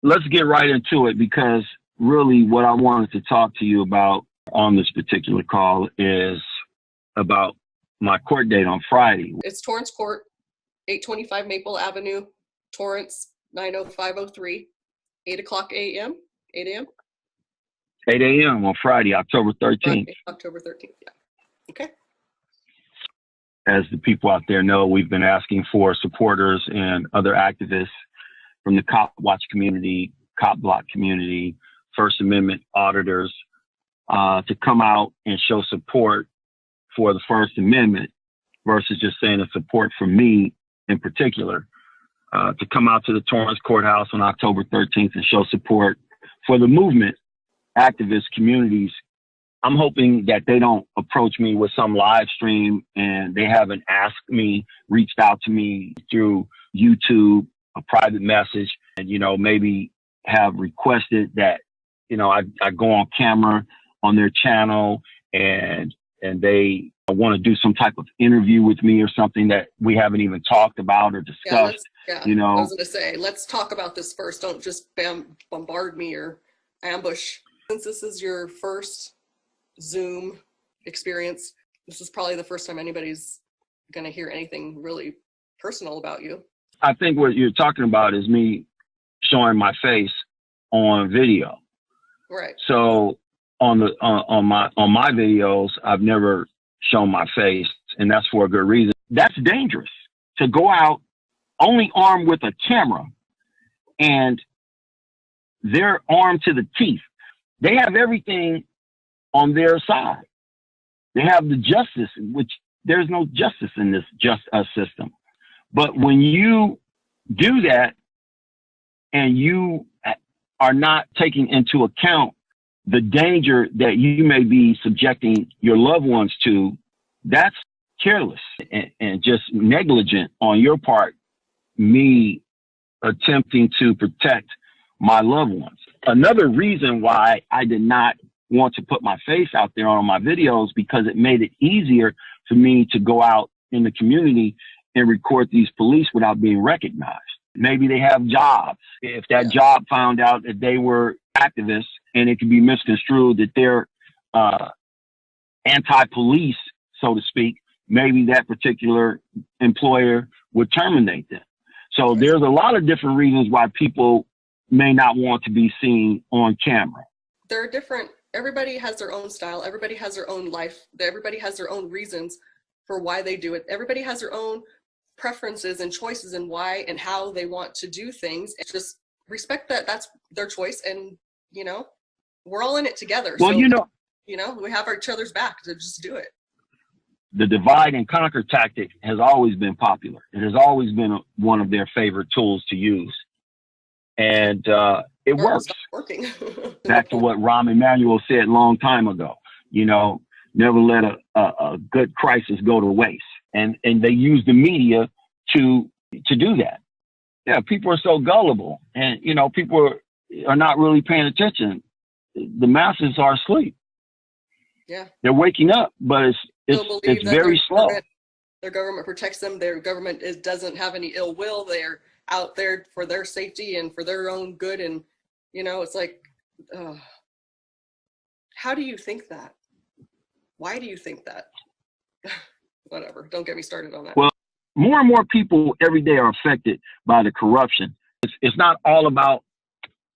let's get right into it, because really what I wanted to talk to you about on this particular call is about my court date on Friday. It's Torrance Court, 825 Maple Avenue, Torrance, 90503, 8 o'clock a.m., 8 a.m.? 8 a.m. on Friday, October 13th. Friday, October 13th, yeah. Okay. As the people out there know, we've been asking for supporters and other activists from the CopWatch community, CopBlock community, First Amendment auditors, to come out and show support for the First Amendment versus just saying a support for me in particular, to come out to the Torrance Courthouse on October 13th and show support for the movement, activist communities. I'm hoping that they don't approach me with some live stream and they haven't asked me, reached out to me through YouTube, a private message, and, you know, maybe have requested that, you know, I go on camera on their channel and they want to do some type of interview with me or something that we haven't even talked about or discussed. You know, I was going to say, let's talk about this first. Don't just bombard me or ambush. Since this is your first Zoom experience, this is probably the first time anybody's going to hear anything really personal about you. I think what you're talking about is me showing my face on video. Right. So on my videos, I've never shown my face, and that's for a good reason. That's dangerous to go out only armed with a camera, and they're armed to the teeth. They have everything on their side. They have the justice, which there's no justice in this just us system. But when you do that and you are not taking into account the danger that you may be subjecting your loved ones to, that's careless and just negligent on your part, me attempting to protect my loved ones. Another reason why I did not want to put my face out there on my videos, because it made it easier for me to go out in the community and record these police without being recognized. Maybe they have jobs. If that job found out that they were activists, and it could be misconstrued that they're anti-police, so to speak, maybe that particular employer would terminate them. So there's a lot of different reasons why people may not want to be seen on camera. They're different. Everybody has their own style. Everybody has their own life. Everybody has their own reasons for why they do it. Everybody has their own preferences and choices and why and how they want to do things. And just respect that that's their choice. And, you know, we're all in it together. Well, so, we have each other's back to just do it. The divide and conquer tactic has always been popular. It has always been one of their favorite tools to use. And it works. Working. Back to what Rahm Emanuel said a long time ago, you know, never let a good crisis go to waste. And they use the media to do that. Yeah, people are so gullible, and, you know, people are not really paying attention. The masses are asleep. Yeah. They're waking up, but it's very slow. Their government protects them. Their government doesn't have any ill will. They're out there for their safety and for their own good. And, you know, it's like, how do you think that? Why do you think that? Whatever. Don't get me started on that. Well, more and more people every day are affected by the corruption. It's not all about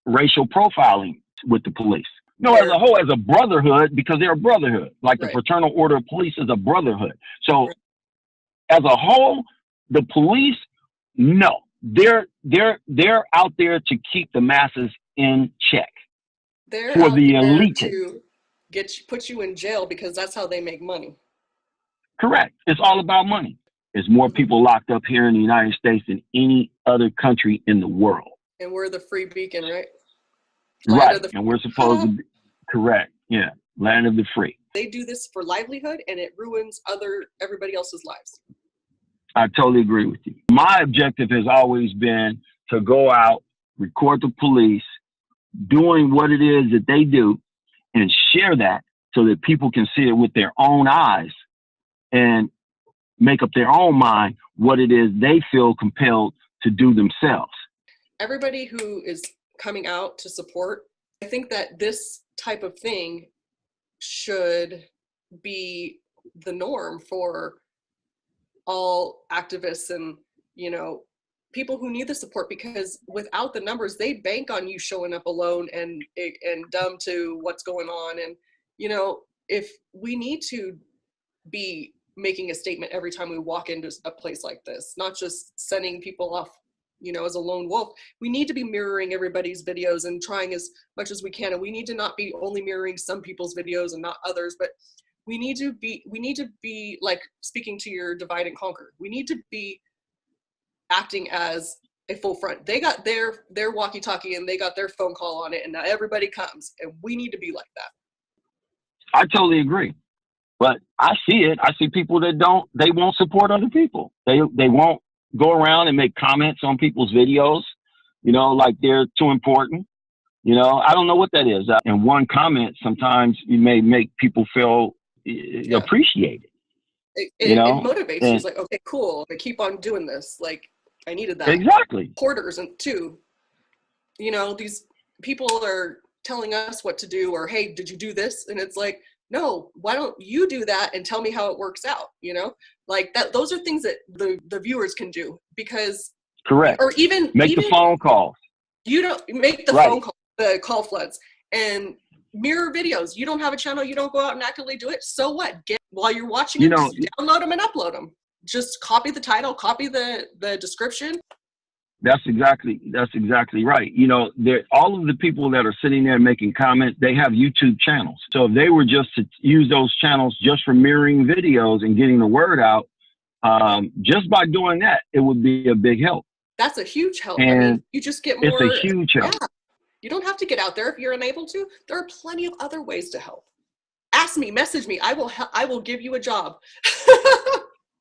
racial profiling with the police. No, as a whole, as a brotherhood, because they're a brotherhood. Like the Fraternal Order of Police is a brotherhood. So as a whole, the police, no, they're out there to keep the masses in check. They're for the elite to put you in jail because that's how they make money. Correct. It's all about money. There's more people locked up here in the United States than any other country in the world. And we're the free beacon, right? Right. And we're supposed to be correct. Yeah. Land of the free. They do this for livelihood and it ruins everybody else's lives. I totally agree with you. My objective has always been to go out, record the police, doing what it is that they do, and share that so that people can see it with their own eyes and make up their own mind what it is they feel compelled to do themselves. Everybody who is coming out to support. I think that this type of thing should be the norm for all activists and, you know, people who need the support, because without the numbers, they bank on you showing up alone and dumb to what's going on. And, you know, if we need to be making a statement every time we walk into a place like this, not just sending people off, you know, as a lone wolf, we need to be mirroring everybody's videos and trying as much as we can. And we need to not be only mirroring some people's videos and not others, but we need to be like, speaking to your divide and conquer, we need to be acting as a full front. They got their walkie-talkie and they got their phone call on it, and now everybody comes, and we need to be like that. I totally agree. But I see it. I see people that they won't support other people. They won't go around and make comments on people's videos, you know, like they're too important. You know, I don't know what that is. And one comment, sometimes you may make people feel appreciated. It motivates you. It's like, okay, cool. I keep on doing this. Like, I needed that. Exactly. Porters, and too, you know, these people are telling us what to do, or, hey, did you do this? And it's like, no, why don't you do that and tell me how it works out? You know, like that. Those are things that the viewers can do, because correct. Or even the phone calls. You don't make the phone call, the call floods, and mirror videos. You don't have a channel, you don't go out and actively do it. So what? While you're watching it, just download them and upload them. Just copy the title, copy the description. That's exactly right. You know, all of the people that are sitting there making comments, they have YouTube channels. So if they were just to use those channels just for mirroring videos and getting the word out, just by doing that, it would be a big help. That's a huge help. And I mean, you just get more. It's a huge help. Yeah. You don't have to get out there if you're unable to. There are plenty of other ways to help. Ask me, message me. I will give you a job.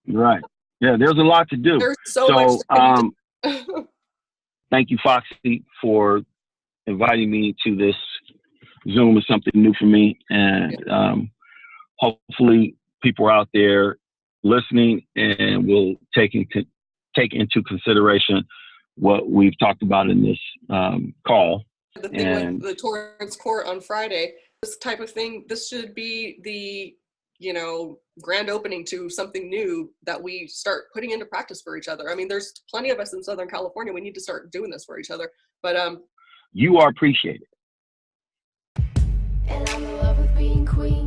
Right. Yeah, there's a lot to do. There's so much. Thank you, Foxy, for inviting me to this Zoom. Is something new for me, and hopefully people are out there listening and will take into consideration what we've talked about in this call. The thing with the Torrance court on Friday, this type of thing, this should be the, you know, grand opening to something new that we start putting into practice for each other. I mean, there's plenty of us in Southern California. We need to start doing this for each other. But you are appreciated. And I'm in love with being queen.